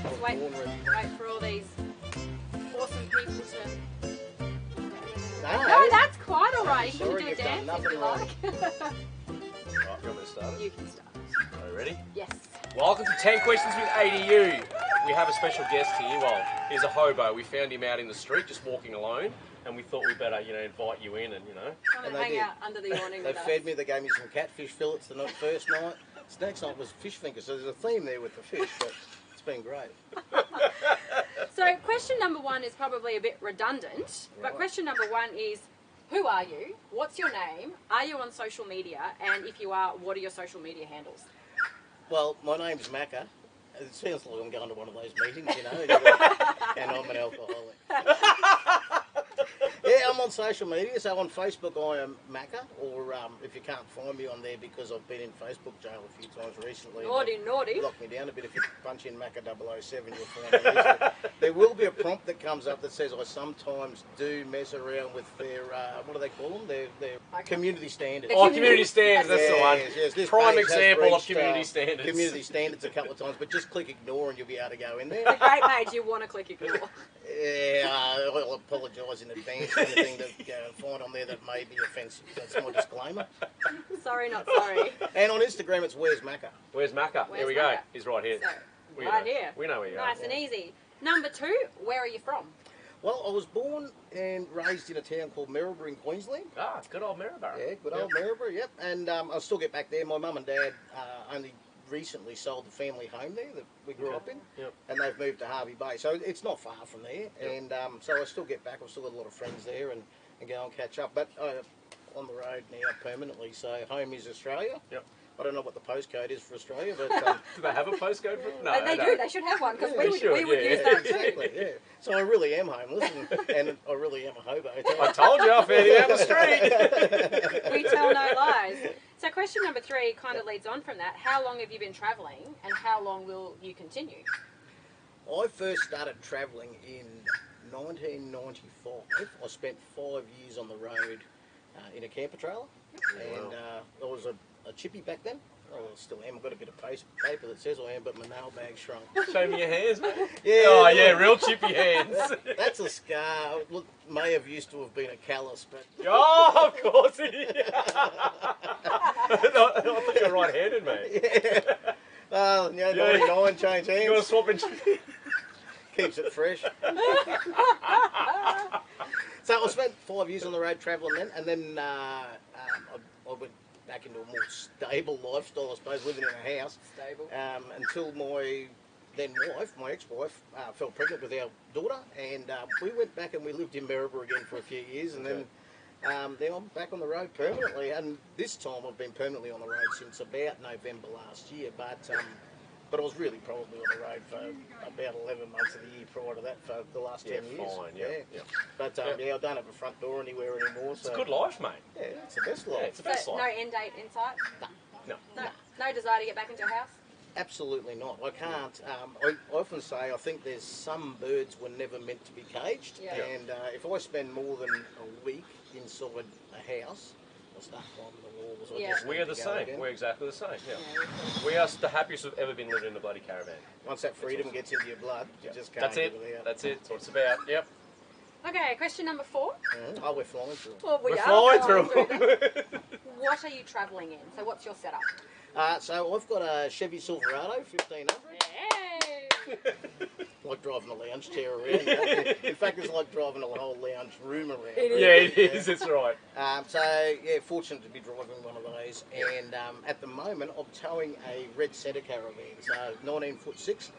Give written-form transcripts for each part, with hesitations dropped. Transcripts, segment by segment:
Just wait for all these awesome people to... No, that's quite alright. You can do a dance if you like. Right, you want me to start it? You can start. Are you ready? Yes. Welcome to 10 Questions with ADU. We have a special guest here. Well, he's a hobo. We found him out in the street just walking alone, and we thought we'd better, invite you in and, Come and hang out under the awning with us. They fed me, they gave me some catfish fillets the first night. The next night was fish fingers, so there's a theme there with the fish, but it's been great. So question number one is probably a bit redundant, but question number one is, who are you? What's your name? Are you on social media? And if you are, what are your social media handles? Well, my name's Macca. It sounds like I'm going to one of those meetings, and I'm an alcoholic. Yeah, I'm on social media, so on Facebook I am Macca, or if you can't find me on there because I've been in Facebook jail a few times recently. Naughty. Lock me down a bit. If you punch in Macca 007, you'll find me easily. There will be a prompt that comes up that says I sometimes do mess around with their, what do they call them? Their community standards. Oh, community standards, that's the one. Yes, this prime page has example of breached, community standards. Community standards a couple of times, but just click ignore and you'll be able to go in there. The great page you want to click ignore. Yeah, I'll apologise in advance for anything that you find on there that may be offensive. That's my disclaimer. Sorry, not sorry. And on Instagram, it's Where's Macca. Where's Macca? Where's Here we go. Macca? He's right here. So, right here. We know where you are. Nice and easy. Number two, where are you from? Well, I was born and raised in a town called Maryborough in Queensland. Ah, good old Maryborough. Yeah, good old Maryborough, yep. And I'll still get back there. My mum and dad only recently sold the family home there that we grew up in, and they've moved to Harvey Bay, so it's not far from there. And so I still get back. I've still got a lot of friends there and go and catch up. But on the road now permanently, so home is Australia. Yep. I don't know what the postcode is for Australia, but do they have a postcode for it? No, they do. They should have one because we would use that too. Exactly, yeah. So I really am homeless, and I really am a hobo. I told you, I found you out the street. We tell no lies. So question number three kind of leads on from that. How long have you been travelling, and how long will you continue? I first started travelling in 1995. I spent 5 years on the road in a camper trailer, and I was a chippy back then. I still am. I've got a bit of paper that says I am, but my nail bag shrunk. Show me your hands, mate. Yeah. Oh, yeah, real chippy hands. That's a scar. Look, may have used to have been a callus, but... Oh, of course it is. I thought you were right-handed, mate. Yeah. 99, change hands. You got to swap and... Keeps it fresh. So I spent 5 years on the road travelling then, and then I went back into a more stable lifestyle, I suppose, living in a house. Stable. Until my then wife, my ex-wife, fell pregnant with our daughter, and we went back and we lived in Maryborough again for a few years, and then I'm back on the road permanently, and this time I've been permanently on the road since about November last year, but I was really probably on the road for about 11 months of the year prior to that for the last 10 years. Fine, yeah. But I don't have a front door anywhere anymore. So it's a good life, mate. Yeah, it's the best life. Yeah, it's the best life. No end date in sight? No. No desire to get back into a house? Absolutely not. I can't. I often say I think there's some birds were never meant to be caged, and if I spend more than a week inside a house, I start climbing the walls. We are the same. Again. We're exactly the same. Yeah. We are the happiest we've ever been living in the bloody caravan. Once that freedom gets into your blood, you just can't. That's it. That's it. That's what it's about. Yep. Okay, question number 4. Oh, we're flying through. Well, we're flying through. What are you travelling in? So what's your setup? So I've got a Chevy Silverado 1500. Yay! Like driving a lounge chair around. In fact, it's like driving a whole lounge room around. It is. It's right. Fortunate to be driving one of those. And at the moment, I'm towing a red Centre Caravan, so 19'6".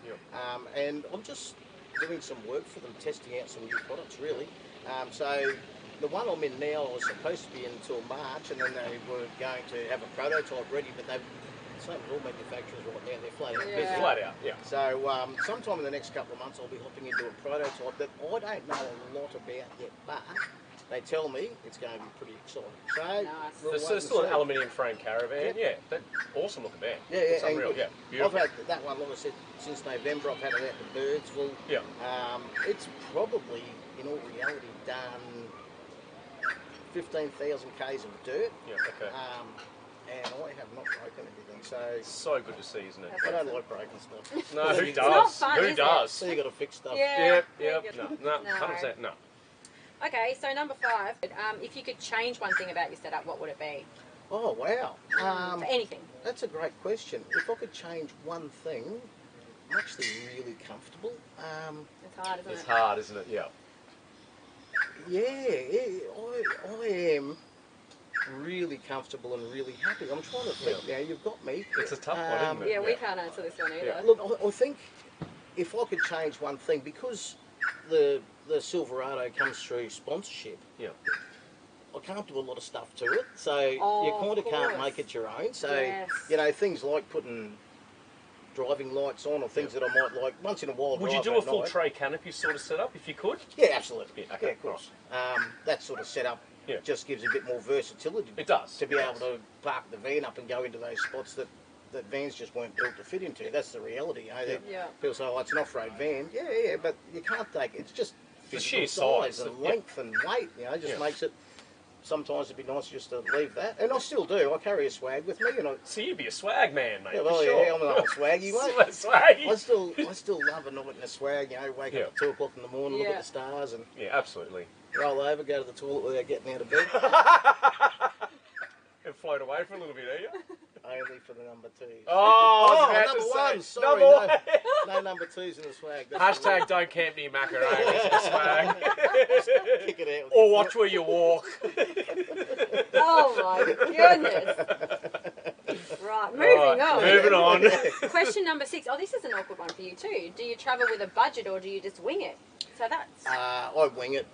And I'm just doing some work for them, testing out some new products, really. So the one I'm in now was supposed to be until March, and then they were going to have a prototype ready, but they've... Same with all manufacturers right now, they're flat out. Flat out, yeah. So sometime in the next couple of months I'll be hopping into a prototype that I don't know a lot about yet, but they tell me it's going to be pretty exciting. So There's still an aluminium frame caravan, that's awesome looking van. It's unreal, beautiful. I've had that one, like I said, since November. I've had it out to Birdsville. It's probably, in all reality, done 15,000 k's of dirt. and I have not broken anything. So So good to see, isn't it? I don't like breaking stuff. No, who It's not does? fun, Who is it? does? So you got to fix stuff. Yeah. Yep. Yeah, No, No. 100% no. Okay, so number 5. If you could change one thing about your setup, what would it be? Oh wow. For anything. That's a great question. If I could change one thing, I'm actually really comfortable. It's hard, isn't It's it? hard, isn't it? Yeah. I am really comfortable and really happy. I'm trying to think now. You've got me. It's a tough one, isn't it? Yeah, we can't answer this one either. Yeah. Look, I think if I could change one thing, because the Silverado comes through sponsorship, Yeah. I can't do a lot of stuff to it, so you kind of can't make it your own. So Yes. you know, things like putting driving lights on or things that I might like once in a while. Would you drive do a at full night. tray canopy sort of setup if you could? Yeah, absolutely. Yeah, okay, of course. That sort of setup just gives a bit more versatility. It does. To be able to park the van up and go into those spots that vans just weren't built to fit into. That's the reality. You know? Yeah. People say, "Oh, it's an off-road van." Yeah, but you can't take it. It's just The physical sheer size size, and yeah. length and weight. You know, just makes it. Sometimes it'd be nice just to leave that, and I still do. I carry a swag with me, and I. So you'd be a swag man, mate. Yeah, well, for sure. yeah, I'm an old swaggy, mate. Swaggy. I still love a night in a swag. You know, wake up at 2 o'clock in the morning, look at the stars, and Yeah, absolutely. roll over, go to the toilet without getting out of bed. And float away for a little bit, are you? Only for the number 2s. Oh, number 1. Sorry, number no, one. no number 2s in the swag. That's the Hashtag don't camp near macaronis in the swag. one. Kick it out. with Or your watch where you walk. Oh my goodness. Right, moving on. Moving on. Question number 6. Oh, this is an awkward one for you too. Do you travel with a budget or do you just wing it? So that's... I wing it.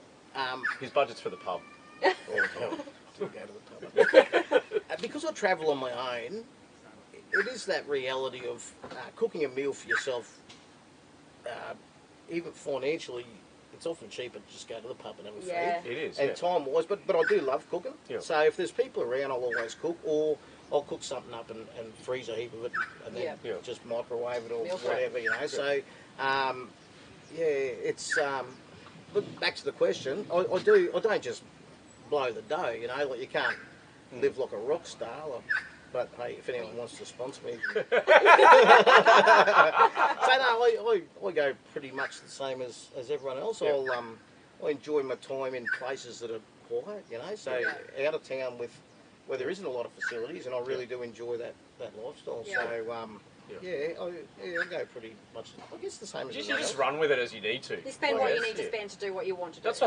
His budget's for the pub. Or to go to the pub. Because I travel on my own, it is that reality of cooking a meal for yourself. Even financially, it's often cheaper to just go to the pub and have a feed. It is, And time-wise, but I do love cooking. Yeah. So if there's people around, I'll always cook, or I'll cook something up and freeze a heap of it, and then just microwave it or Meal prep. whatever, you know. So, it's. But back to the question, I don't just blow the dough, you know. Like you can't live like a rock star. But hey, if anyone wants to sponsor me, so no, I go pretty much the same as everyone else. Yeah. I enjoy my time in places that are quiet, you know. So out of town where there isn't a lot of facilities, and I really do enjoy that lifestyle. Yeah. So I go pretty much. I guess the same as You everyone just else. run with it as you need to. You spend what you need to spend to do what you want to do. That's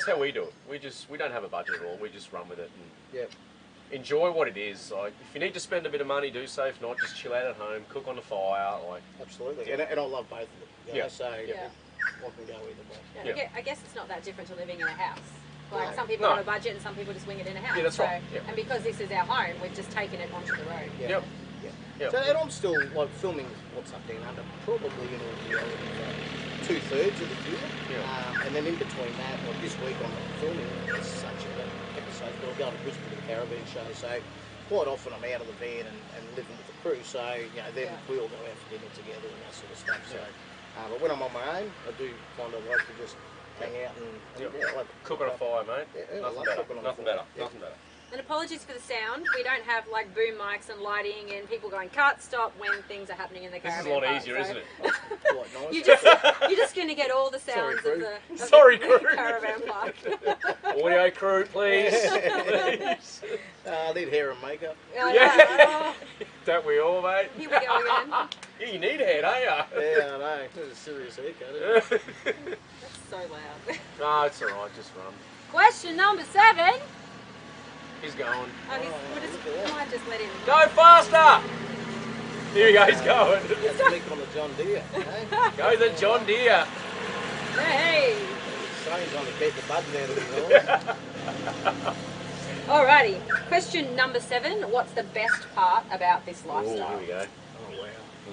how we do it. We don't have a budget at all. We just run with it and enjoy what it is. Like if you need to spend a bit of money, do so. If not, just chill out at home, cook on the fire. Like Absolutely, and I love both of them. You know? So I can go either way. Yeah. I guess it's not that different to living in a house. Like No. some people have a budget and some people just wing it in a house. Yeah, that's so, right. Yeah. And because this is our home, we've just taken it onto the road. Yeah. Yep. Yep. So, and I'm still like filming What's Up Down Under, probably in all reality for 2/3 of the year. Yeah. And then in between that, like this week I'm not filming as such an episode, but I'll go to Brisbane to the Caravan show. So quite often I'm out of the van and living with the crew. So then we all go out for dinner together and that sort of stuff. So, but when I'm on my own, I do kind of like to just hang out and like Cook on a fire, mate. Yeah, I Nothing love better. cooking on a Nothing fire. better. Yeah. Nothing better. And apologies for the sound. We don't have like boom mics and lighting and people going cut, stop when things are happening in the This caravan. is a lot park, easier, so isn't it? Quite nice. You're just going to get all the sounds Sorry, of crew. the Sorry, crew. caravan park. Audio crew, please. Please. I need hair and makeup. Oh, Don't we all, mate? here we go again. Yeah, you need a head, don't you? Yeah, I know. That's a serious haircut, isn't it? That's so loud. No, it's alright, just run. Question number 7. He's going. Oh, we might just let him. Go faster! Here he goes, he's going. That's Nick on the John Deere. Eh? Go the John Deere. Hey. Sonny's on to keep the buds out of his eyes. Alrighty. Question number 7. What's the best part about this Oh, lifestyle? here we go. Oh,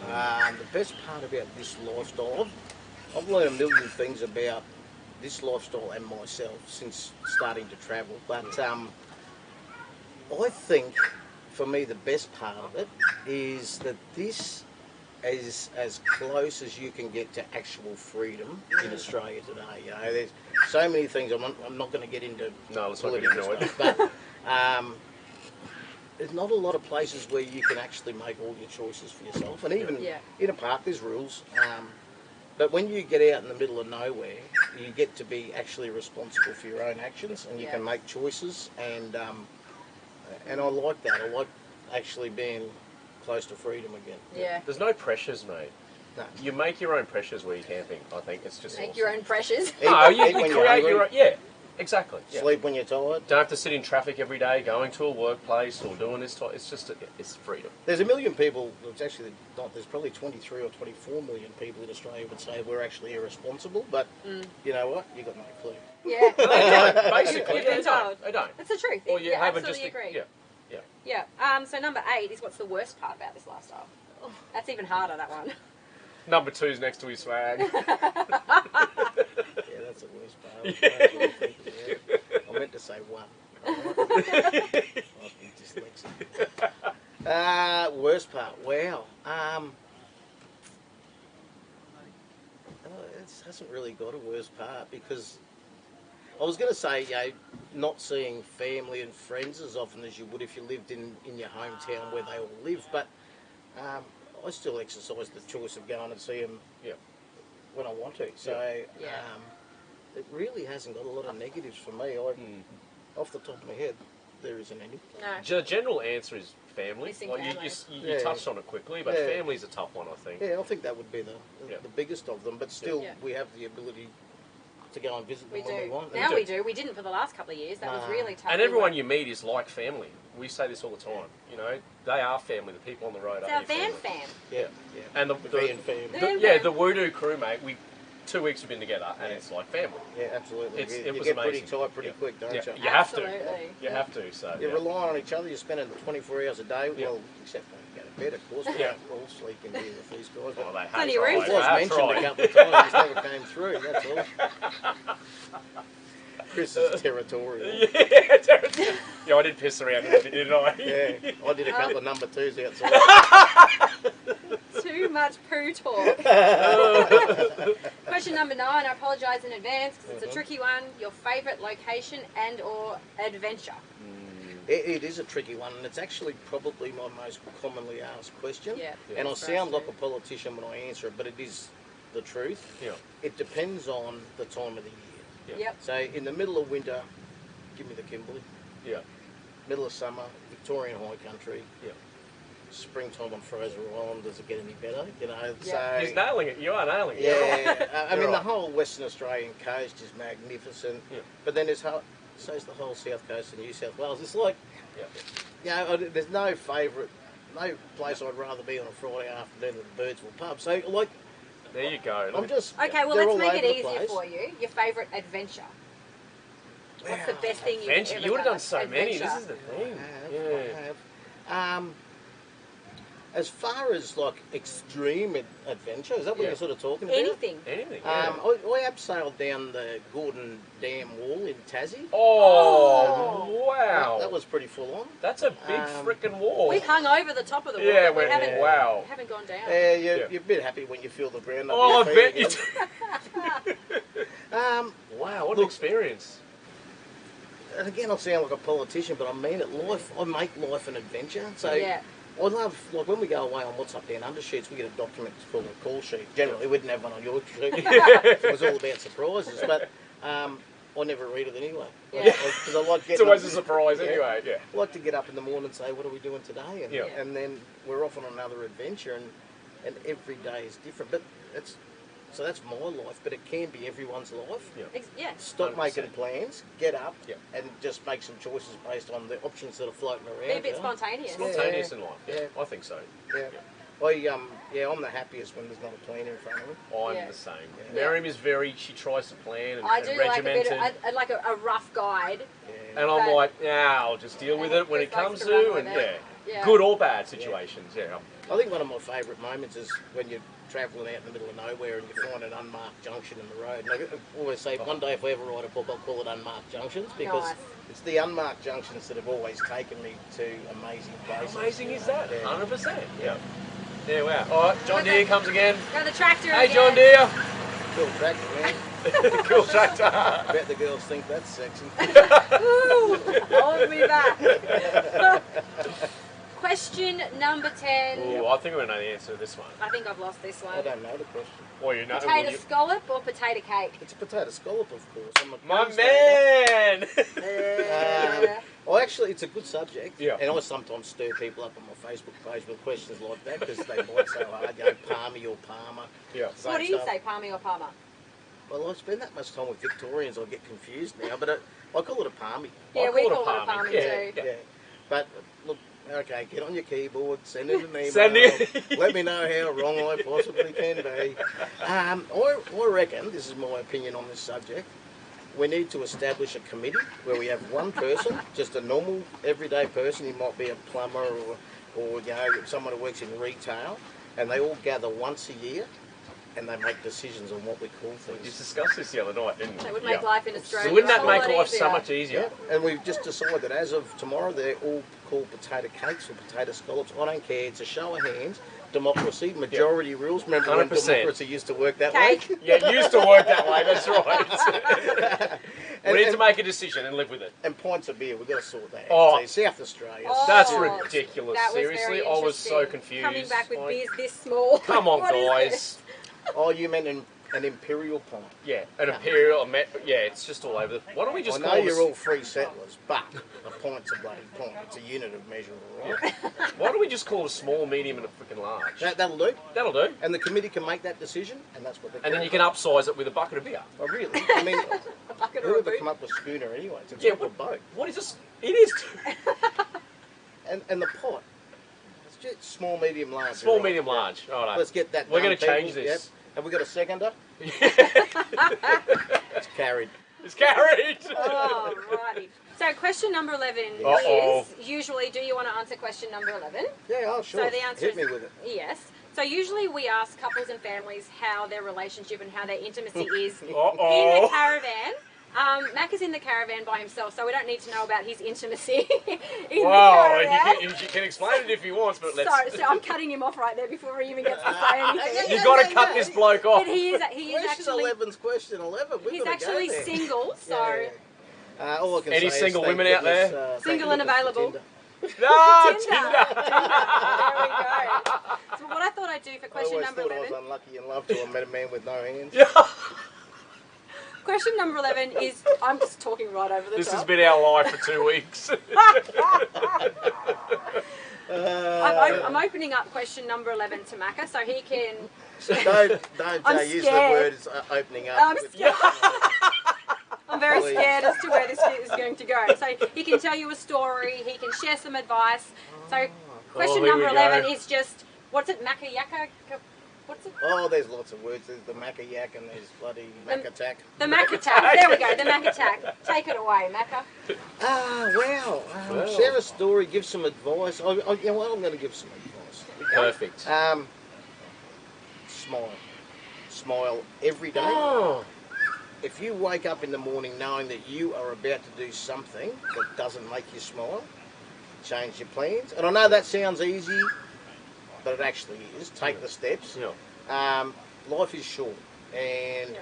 wow. The best part about this lifestyle, I've learned a million things about this lifestyle and myself since starting to travel. But I think, for me, the best part of it is that this is as close as you can get to actual freedom in Australia today. You know, there's so many things. I'm not going to get into No, let's not get political into it. stuff, but there's not a lot of places where you can actually make all your choices for yourself. And even in a park, there's rules. But when you get out in the middle of nowhere, you get to be actually responsible for your own actions, and you can make choices. And I like that. I like actually being close to freedom again. Yeah. There's no pressures, mate. No. You make your own pressures where you're camping. I think it's just Make awesome. your own pressures. No, Eat you when you're create your hungry. own. Yeah, exactly. Yeah. Sleep when you're tired. Don't have to sit in traffic every day, going to a workplace or doing this. It's just it's freedom. There's a million people. It's actually not. There's probably 23 or 24 million people in Australia would say we're actually irresponsible. But you know what? You got no clue. Yeah. Basically, You've been told. They don't. That's the truth. Or you haven't just agree. Yeah. Yeah. So number 8 is what's the worst part about this lifestyle? That's even harder, that one. Number 2's next to his swag. Yeah, that's the worst part. I meant to say one. I've been dyslexic. Worst part. Wow. It hasn't really got a worst part because I was going to say, not seeing family and friends as often as you would if you lived in your hometown where they all live, but I still exercise the choice of going and see them when I want to. So it really hasn't got a lot of negatives for me. Off the top of my head, there isn't any. No. The general answer is family. You touched on it quickly, but family's a tough one, I think. Yeah, I think that would be the biggest of them, but still we have the ability to go and visit them when we want. Now we do. We didn't for the last couple of years. That was really tough. And everyone you meet is like family. We say this all the time. You know, they are family. The people on the road it's are our van family. fam. Yeah. And the van fam. the Woodoo crew, mate. 2 weeks we've been together, and it's like family. Yeah, absolutely. It you was get amazing. pretty tight pretty quick, don't you? You have to. Absolutely. You have to. So You rely on each other. You're spending 24 hours a day. Well, except when you go to bed, of course. We don't all sleep in here with these guys. Oh, they Plenty have of room It for was tried. mentioned a couple of times. It never came through. That's all. Chris is territorial. Yeah, I did piss around a bit, didn't I? Yeah, I did a couple of number 2s outside. Too much poo talk. Question number 9. I apologise in advance because it's a tricky one. Your favourite location and or adventure? It is a tricky one, and it's actually probably my most commonly asked question. Yeah. And I sound like a politician when I answer it, but it is the truth. Yeah. It depends on the time of the year. Yep. So in the middle of winter, give me the Kimberley. Yeah. Middle of summer, Victorian High Country. Yeah. Springtime on Fraser Island, does it get any better? You know, Yeah. He's nailing it. You are nailing it. Yeah, I mean, You're the right. whole Western Australian coast is magnificent, but then so's the whole south coast of New South Wales. It's like, you know, there's no favourite, no place I'd rather be on a Friday afternoon than the Birdsville pub. So, like, There you go. I'm just Okay, well, they're let's all make it over the easier place. for you. Your favourite adventure. What's the best thing you've Adventure. ever You would have done so Adventure. many. This is the thing. I have. As far as like extreme adventure, is that what you're sort of talking about? Anything. Anything. I abseiled down the Gordon Dam Wall in Tassie. Oh, wow. That was pretty full on. That's a big frickin' wall. We've hung over the top of the wall. Yeah, but we wow. haven't gone down. You're a bit happy when you feel the ground. Oh, I bet you do. Wow, what an experience. And again, I sound like a politician, but I mean it. I make life an adventure. So Yeah. I love, like when we go away on What's Up Down Under sheets, we get a document called a call sheet. Generally, we didn't have one on your sheet. It was all about surprises, but I never read it anyway. Yeah. Because I like getting It's always up, a surprise anyway, yeah. I like to get up in the morning and say, what are we doing today? And, Yeah. and then we're off on another adventure, and every day is different. But so that's my life, but it can be everyone's life. Yeah. Yeah. Stop 100%. making plans, get up, Yeah. and just make some choices based on the options that are floating around. Be a bit you know? spontaneous. Spontaneous in life. Yeah, Yeah. I think so. Yeah. I'm the happiest when there's not a plan in front of me. I'm Yeah. the same. Yeah. Miriam is she tries to plan and, I and do like a bit regimented. of, like a rough guide. Yeah. And I'm But- like, yeah, I'll just deal with it when it Chris likes comes to to, run and with it. Yeah. good or bad situations, yeah. I think one of my favourite moments is when you're travelling out in the middle of nowhere and you find an unmarked junction in the road. And I always say, one day if we ever write a book, I'll call it Unmarked Junctions, because Nice. it's the unmarked junctions that have always taken me to amazing places. How amazing is that? Yeah. 100%. Yeah. Yeah, wow. All right, John Deere comes again. Go the tractor Hey, again. John Deere. Cool tractor, man. Cool tractor. Bet the girls think that's sexy. Ooh, hold me back. Question number 10. Ooh, I think we know the answer to this one. I think I've lost this one. I don't know the question. Well, you know. Potato scallop or potato cake? It's a potato scallop, of course. I'm a My Queenslander. man! Actually, it's a good subject. Yeah. And I sometimes stir people up on my Facebook page with questions like that because they bite so hard. You know, palmy or palmer. Yeah. What do you say, palmy or palmer? Well, I spend that much time with Victorians, I get confused now, but I call it a palmy. Yeah, I we call it call a it a palmy palmy. too. Yeah. But look, okay, get on your keyboard, send it an email. Send it. Let me know how wrong I possibly can be. I reckon, this is my opinion on this subject, we need to establish a committee where we have one person, just a normal, everyday person. He might be a plumber or you know, someone who works in retail, and they all gather once a year and they make decisions on what we call You things. discussed this the other night, didn't we? That would make life in Australia So wouldn't a that whole make lot life easier. so much easier? Yeah, and we've just decided that as of tomorrow, they're all called potato cakes or potato scallops. I don't care. It's a show of hands. Democracy, majority rules. Remember when 100%. democracy used to work that Cake. way? Yeah, it used to work that way, that's right. And- We need to and- make a decision and live with it. And pints of beer, we've got to sort that out. Oh. See, South Australia. Oh, That's serious. ridiculous. That was Seriously, very I was so interesting. confused. Coming back with Like, beers this small. Come on, What is guys. this? Oh, you meant an imperial pint. Yeah, an imperial, yeah, it's just all over. Why don't we just I call know this? you're all free settlers, but a pint's a bloody pint. It's a unit of measure, all right? Why don't we just call it a small, medium, and a freaking large? That'll do. That'll do. And the committee can make that decision, and that's what they And then you can upsize it with a bucket of beer. Oh, really? I mean, A bucket or a whoever boot? come up with schooner anyway? It's Yeah, not a boat. What is this? It is And the pot. It's just small, medium, large. small, right? medium, large. All right. Let's get that We're done, going to change people. this. Yep. Have we got a seconder? It's carried. It's carried. Oh, righty. So question number 11 Uh-oh. is, usually, do you want to answer question number 11? Yeah, oh, sure. So the answer Hit is me with it. yes. So usually we ask couples and families how their relationship and how their intimacy is in the Uh-oh. caravan. Mac is in the caravan by himself, so we don't need to know about his intimacy in Wow, the caravan. he can explain it if he wants, but let's... So I'm cutting him off right there before he even gets to say anything. You've got to cut this bloke off. But he is Question actually 11's question 11. We've he's got to go actually there. single, so Yeah. All I can Any say single is thank women out goodness, there? thank Single and goodness for available. Tinder. No, Tinder. There we go. So what I thought I'd do for I question always number thought I 11. was unlucky in love till I met a man with no hands. Question number 11 is, I'm just talking right over the This top. has been our life for 2 weeks. I'm opening up question number 11 to Macca so he can... Don't I'm use the scared. words opening up. I'm with- scared. I'm very Please. scared as to where this is going to go. So he can tell you a story, he can share some advice. So question here number we 11 go. is just, what's it, Macca Yaka? What's it? Oh, there's lots of words. There's the Macca Yak and there's bloody Mac attack. The Mac attack. There we go, the Mac attack. Take it away, Macca. Wow. Wow. Share a story, give some advice. You know what? I'm going to give some advice. Perfect. Smile. Smile every day. Oh, If you wake up in the morning knowing that you are about to do something that doesn't make you smile, change your plans. And I know that sounds easy, but it actually is. Take the steps. yeah. Life is short, and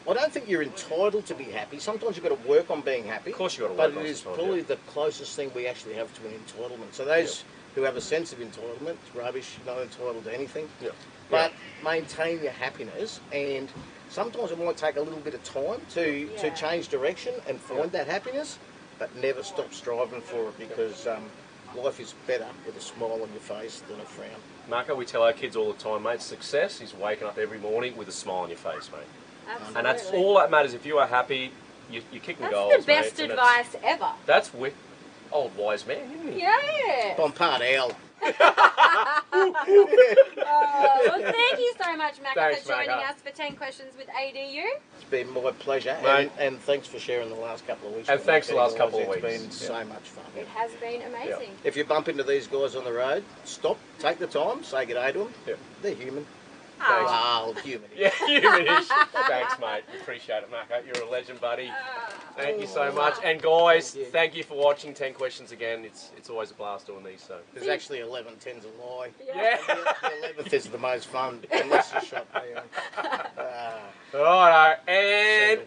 I don't think you're entitled to be happy. Sometimes you've got to work on being happy. Of course you've got to But work on it it is sometimes, probably yeah. the closest thing we actually have to an entitlement. So those who have a sense of entitlement, it's rubbish, you're not entitled to anything. Yeah. But maintain your happiness, and sometimes it might take a little bit of time to change direction and find that happiness, but never stop striving for it, because life is better with a smile on your face than a frown. Marco, we tell our kids all the time, mate, success is waking up every morning with a smile on your face, mate. Absolutely. And that's all that matters. If you are happy, you're kicking That's goals, the best mate, and advice ever. That's old wise man, isn't he? Yeah. I'm part owl. Well, thank you so much, Macca, Thanks, for joining Macca. us for 10 questions with ADU. It's been my pleasure, Mate. and thanks for sharing the last couple of weeks. And with me, thanks the last guys. couple of It's weeks. been so much fun. It has been amazing. If you bump into these guys on the road, stop, take the time, say good day to them. Yeah. They're human. Thanks. Wow, humanish. Yeah, humanish. Thanks, mate. Appreciate it, Macca. You're a legend, buddy. Thank you so much. And guys, thank you for watching 10 Questions again. It's always a blast doing these. So There's actually 11. 10's a lie. yeah. The 11th is the most fun unless you shot me. Righto. And